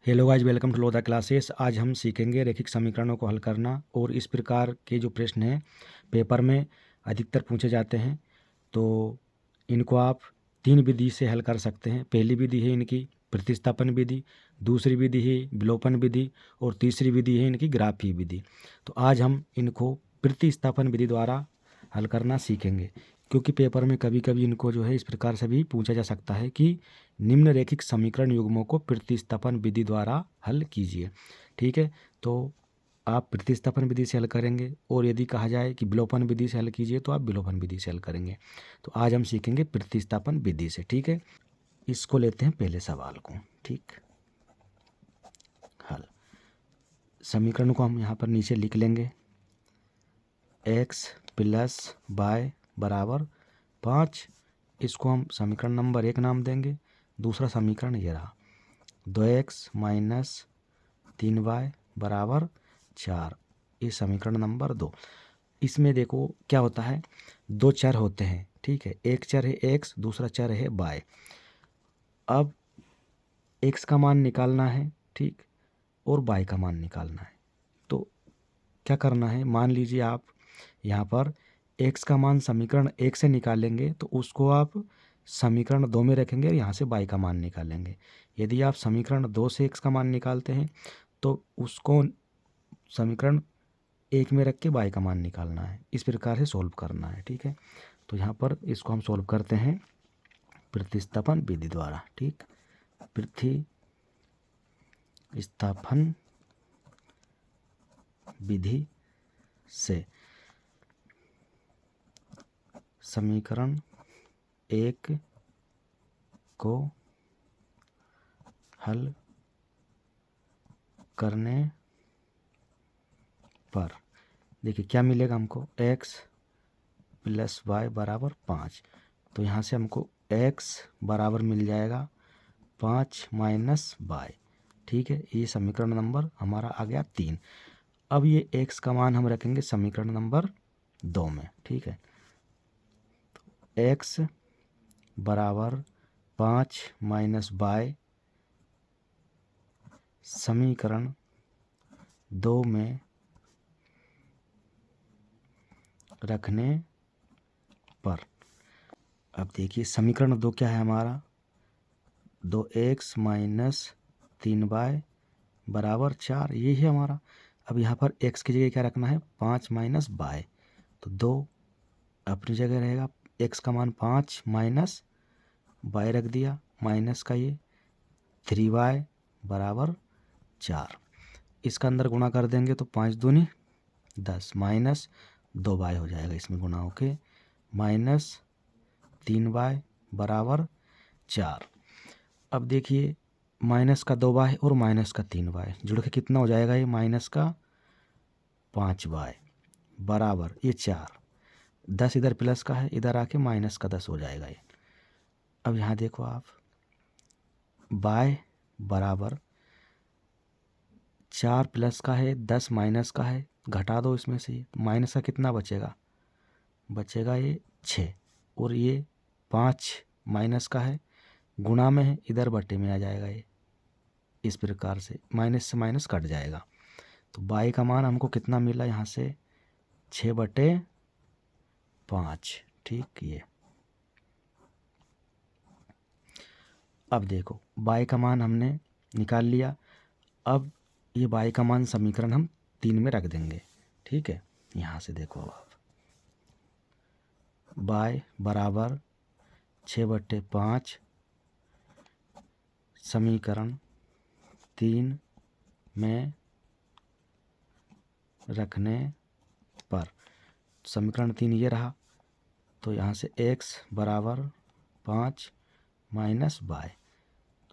Hello guys, welcome to Lodha classes. आज हम सीखेंगे रैखिक समीकरणों को हल करना। और इस प्रकार के जो प्रश्न हैं पेपर में अधिकतर पूछे जाते हैं, तो इनको आप तीन विधि से हल कर सकते हैं। पहली विधि है इनकी प्रतिस्थापन विधि, दूसरी विधि है विलोपन विधि और तीसरी विधि है इनकी ग्राफीय विधि। तो आज हम इनको प्रतिस्थापन विधि द्वारा हल करना सीखेंगे, क्योंकि पेपर में कभी कभी इनको जो है इस प्रकार से भी पूछा जा सकता है कि निम्न रैखिक समीकरण युग्मों को प्रतिस्थापन विधि द्वारा हल कीजिए। ठीक है, तो आप प्रतिस्थापन विधि से हल करेंगे, और यदि कहा जाए कि विलोपन विधि से हल कीजिए तो आप विलोपन विधि से हल करेंगे। तो आज हम सीखेंगे प्रतिस्थापन विधि से। ठीक है, इसको लेते हैं पहले सवाल को। ठीक, हल। समीकरण को हम यहाँ पर नीचे लिख लेंगे। x प्लस वाई बराबर 5। इसको हम समीकरण नंबर 1 नाम देंगे। दूसरा समीकरण ये रहा 2x माइनस 3y बराबर 4। ये समीकरण नंबर 2। इसमें देखो क्या होता है, दो चर होते हैं। ठीक है, एक चर है x, दूसरा चर है y। अब x का मान निकालना है, ठीक, और y का मान निकालना है। तो क्या करना है, मान लीजिए आप यहाँ पर x का मान समीकरण 1 से निकालेंगे तो उसको आप समीकरण 2 में रखेंगे और यहाँ से y का मान निकालेंगे। यदि आप समीकरण 2 से x का मान निकालते हैं तो उसको समीकरण 1 में रख के y का मान निकालना है। इस प्रकार से सॉल्व करना है। ठीक है, तो यहाँ पर इसको हम सॉल्व करते हैं प्रतिस्थापन विधि द्वारा। ठीक, प्रतिस्थापन विधि से समीकरण 1 को हल करने पर देखिए क्या मिलेगा हमको, x प्लस वाई बराबर 5। तो यहाँ से हमको x बराबर मिल जाएगा 5 माइनस वाई। ठीक है, ये समीकरण नंबर हमारा आ गया 3। अब ये x का मान हम रखेंगे समीकरण नंबर 2 में। ठीक है, तो x बराबर 5 माइनस वाई समीकरण 2 में रखने पर। अब देखिए समीकरण 2 क्या है हमारा, 2x माइनस 3y बराबर 4। ये है हमारा। अब यहाँ पर x की जगह क्या रखना है, 5 माइनस y। तो 2 अपनी जगह रहेगा, x का मान 5 माइनस y रख दिया, माइनस का ये 3y बराबर 4। इसका अंदर गुणा कर देंगे तो 5 दूनी 10 माइनस 2y हो जाएगा, इसमें गुणा होके माइनस 3y बराबर 4। अब देखिए माइनस का 2y और माइनस का 3y जुड़ के कितना हो जाएगा, ये माइनस का 5y बराबर ये 4। 10 इधर प्लस का है, इधर आके माइनस का 10 हो जाएगा ये। अब यहाँ देखो आप, y बराबर 4 प्लस का है, 10 माइनस का है, घटा दो इसमें से। माइनस का कितना बचेगा, बचेगा ये 6, और ये 5 माइनस का है, गुणा में है, इधर बटे में आ जाएगा ये। इस प्रकार से माइनस से माइनस कट जाएगा। तो y का मान हमको कितना मिला यहाँ से, 6/5। ठीक, ये अब देखो y का मान हमने निकाल लिया। अब ये y का मान समीकरण हम 3 में रख देंगे। ठीक है, यहाँ से देखो अब आप y बराबर 6/5 समीकरण 3 में रखने पर। समीकरण 3 ये रहा, तो यहाँ से x बराबर 5 माइनस y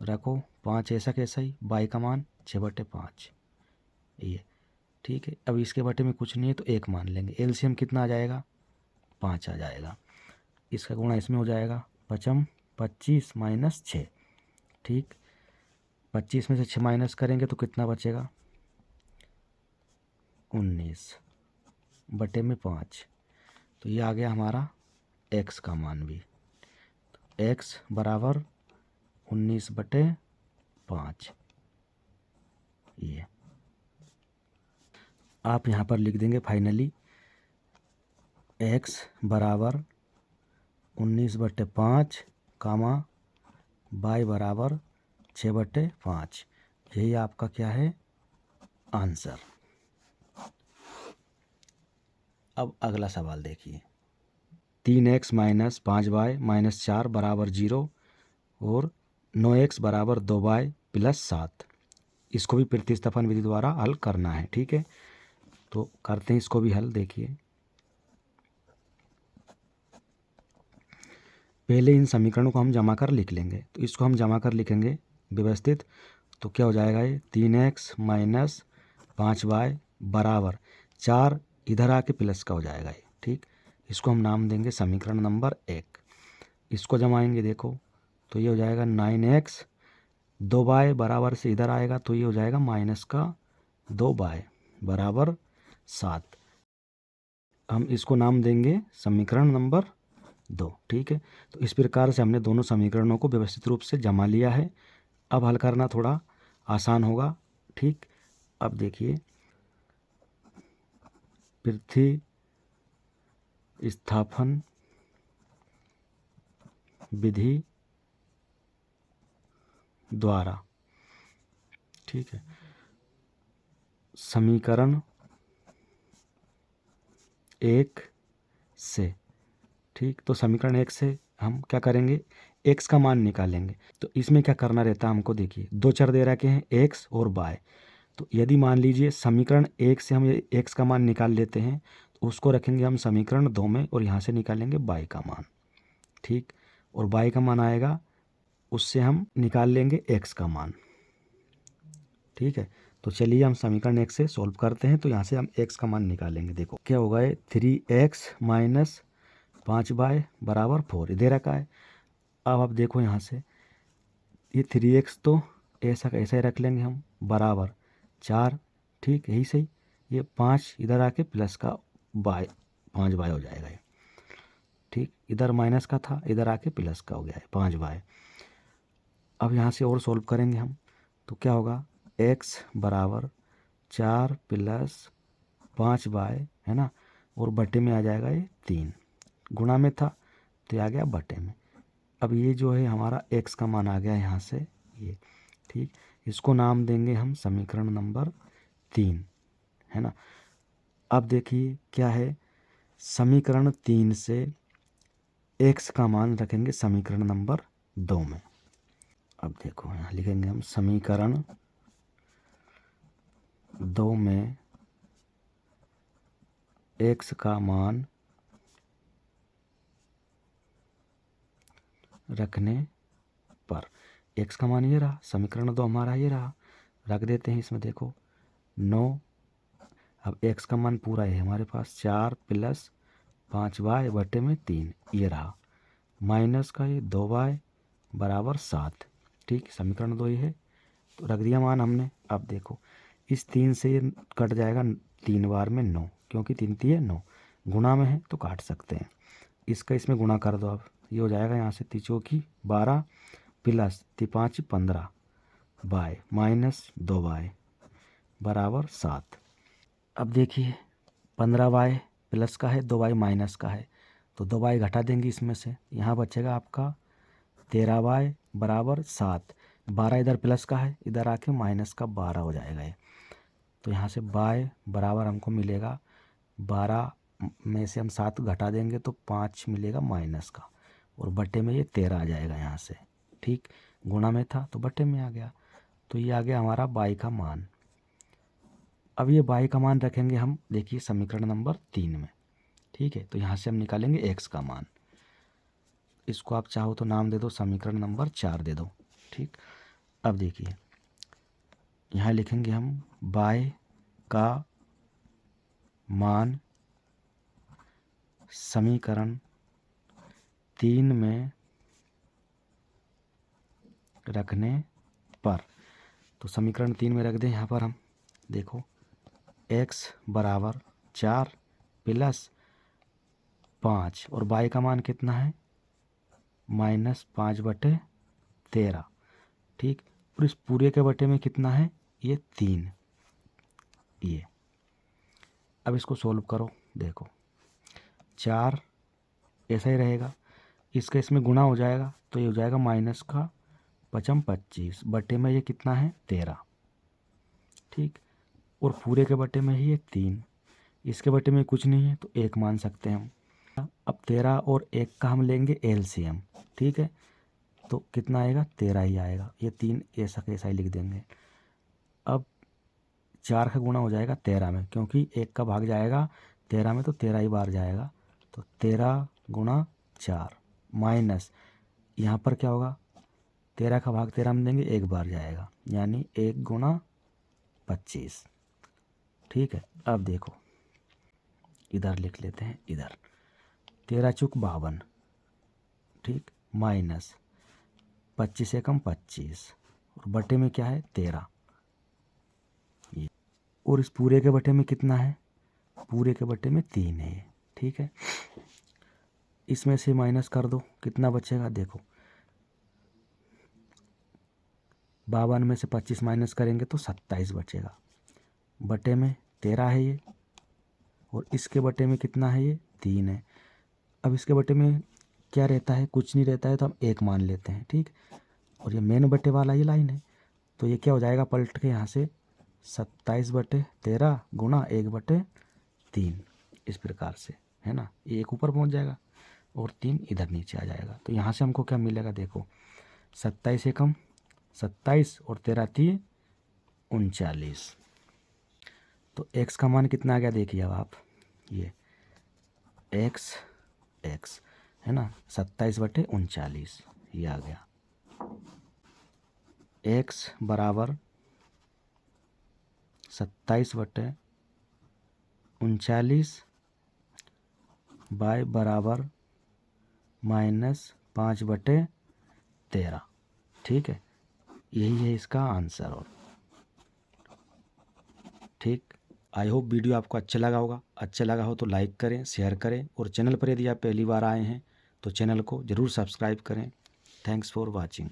रखो, 5 ऐसा कैसा ही, y का मान 6/5 ये। ठीक है, अब इसके बटे में कुछ नहीं है तो 1 मान लेंगे। एलसीएम कितना आ जाएगा, 5 आ जाएगा। इसका गुणा इसमें हो जाएगा, 25 माइनस 6। ठीक, 25 में से 6 माइनस करेंगे तो कितना बचेगा, 19/5। तो ये आ गया हमारा x का मान भी। तो x बराबर 19/5। ये आप यहाँ पर लिख देंगे फाइनली x बराबर 19/5 कामा y बराबर 6/5। यही आपका क्या है आंसर। अब अगला सवाल देखिए, 3x माइनस 5y माइनस 4 बराबर 0 और 9x बराबर 2y प्लस 7। इसको भी प्रतिस्थापन विधि द्वारा हल करना है। ठीक है, तो करते हैं इसको भी हल। देखिए, पहले इन समीकरणों को हम जमा कर लिख लेंगे। तो इसको हम जमा कर लिखेंगे व्यवस्थित। तो क्या हो जाएगा, ये 3x माइनस 5y बराबर 4, इधर आके प्लस का हो जाएगा ये। ठीक, इसको हम नाम देंगे समीकरण नंबर 1। इसको जमाएंगे देखो, तो ये हो जाएगा 9x, 2y बराबर से इधर आएगा तो ये हो जाएगा माइनस का 2y बराबर 7। हम इसको नाम देंगे समीकरण नंबर 2। ठीक है, तो इस प्रकार से हमने दोनों समीकरणों को व्यवस्थित रूप से जमा लिया है। अब हल करना थोड़ा आसान होगा। ठीक, अब देखिए, पृथ्वी स्थापन विधि द्वारा, ठीक है, समीकरण 1 से, ठीक, तो समीकरण 1 से हम क्या करेंगे, x का मान निकालेंगे। तो इसमें क्या करना रहता है हमको, देखिए दो चर दे रखे हैं x और y। तो यदि मान लीजिए समीकरण 1 से हम ये x का मान निकाल लेते हैं तो उसको रखेंगे हम समीकरण 2 में और यहाँ से निकालेंगे y का मान। ठीक, और y का मान आएगा, उससे हम निकाल लेंगे x का मान। ठीक है, तो चलिए हम समीकरण 1 से सॉल्व करते हैं। तो यहाँ से हम x का मान निकालेंगे। देखो क्या होगा, ये 3x माइनस 5y बराबर 4 दे रखा है। अब आप देखो यहाँ से ये 3x तो ऐसा कैसा ही रख लेंगे हम, बराबर 4। ठीक, यही सही। ये 5 इधर आके प्लस का y 5y हो जाएगा ये। ठीक, इधर माइनस का था, इधर आके प्लस का हो गया है 5y। अब यहाँ से और सॉल्व करेंगे हम, तो क्या होगा, x बराबर 4 प्लस 5y है ना, और बटे में आ जाएगा ये 3, गुणा में था तो ये आ गया बटे में। अब ये जो है हमारा x का मान आ गया यहाँ से ये। ठीक, इसको नाम देंगे हम समीकरण नंबर 3, है ना। अब देखिए क्या है, समीकरण 3 से x का मान रखेंगे समीकरण नंबर 2 में। अब देखो यहाँ लिखेंगे हम समीकरण 2 में x का मान रखने पर, x का मान ये रहा, समीकरण 2 हमारा ये रहा, रख देते हैं इसमें। देखो 9, अब x का मान पूरा है हमारे पास 4 प्लस 5y बटे में 3 ये रहा, माइनस का ये 2y बराबर 7। ठीक, समीकरण 2 ये है, तो रख दिया मान हमने। अब देखो इस 3 से ये कट जाएगा 3 बार में 9, क्योंकि 3 3 9, गुणा में है तो काट सकते हैं। इसका इसमें गुणा कर दो, अब ये हो जाएगा यहाँ से 3 चौकी 12 प्लस 3 5 15 y माइनस 2y बराबर 7। अब देखिए 15y प्लस का है, 2y माइनस का है, तो 2y घटा देंगे इसमें से, यहाँ बचेगा आपका 13y बराबर 7। 12 इधर प्लस का है, इधर आके माइनस का 12 हो जाएगा ये। तो यहाँ से y बराबर हमको मिलेगा 12 में से हम 7 घटा देंगे तो 5 मिलेगा माइनस का, और बटे में ये 13 आ जाएगा यहाँ से। ठीक, गुणा में था तो बटे में आ गया, तो ये आ गया हमारा y का मान। अब ये y का मान रखेंगे हम, देखिए समीकरण नंबर 3 में। ठीक है, तो यहाँ से हम निकालेंगे x का मान। इसको आप चाहो तो नाम दे दो समीकरण नंबर 4 दे दो। ठीक, अब देखिए यहाँ लिखेंगे हम y का मान समीकरण 3 में रखने पर, तो समीकरण 3 में रख दें यहाँ पर हम। देखो x बराबर 4 प्लस 5 और y का मान कितना है, -5/13। ठीक, और इस पूरे के बटे में कितना है ये 3, ये। अब इसको सोल्व करो, देखो 4 ऐसा ही रहेगा, इसका इसमें गुणा हो जाएगा तो ये हो जाएगा माइनस का 5 25 बटे में ये कितना है 13, ठीक। और पूरे के बटे में ही ये 3, इसके बटे में कुछ नहीं है तो 1 मान सकते हैं हम। अब 13 और 1 का हम लेंगे एलसीएम, ठीक है, तो कितना आएगा 13 ही आएगा, ये 3 ऐसा कैसा ही लिख देंगे। अब 4 का गुणा हो जाएगा 13 में, क्योंकि 1 का भाग जाएगा 13 में तो 13 ही बार जाएगा, तो 13 गुणा 4 माइनस यहाँ पर क्या होगा 13 का भाग 13 में देंगे 1 बार जाएगा, यानी 1 गुणा 25, ठीक है। अब देखो इधर लिख लेते हैं, इधर 13 चुक 52, ठीक, माइनस 25 से कम 25 और बटे में क्या है 13, ये। और इस पूरे के बटे में कितना है, पूरे के बटे में 3 है, ठीक है। इसमें से माइनस कर दो, कितना बचेगा देखो 52 में से 25 माइनस करेंगे तो 27 बचेगा, बटे में 13 है ये, और इसके बटे में कितना है ये 3 है। अब इसके बटे में क्या रहता है, कुछ नहीं रहता है तो हम 1 मान लेते हैं, ठीक। और ये मेन बटे वाला ये लाइन है, तो ये क्या हो जाएगा पलट के यहाँ से 27 बटे 13 गुणा 1 बटे 3, इस प्रकार से, है ना। ये 1 ऊपर पहुँच जाएगा और 3 इधर नीचे आ जाएगा, तो यहाँ से हमको क्या मिलेगा देखो 27 से कम 27 और 13 3 39, तो x का मान कितना आ गया देखिए अब आप, ये x है ना 27 बटे 39, ये आ गया। x बराबर 27 बटे 39 y बराबर -5 बटे 13, ठीक है, यही है इसका आंसर। और ठीक, आई होप वीडियो आपको अच्छा लगा होगा, अच्छा लगा हो तो लाइक करें, शेयर करें, और चैनल पर यदि आप पहली बार आए हैं तो चैनल को ज़रूर सब्सक्राइब करें। Thanks for watching.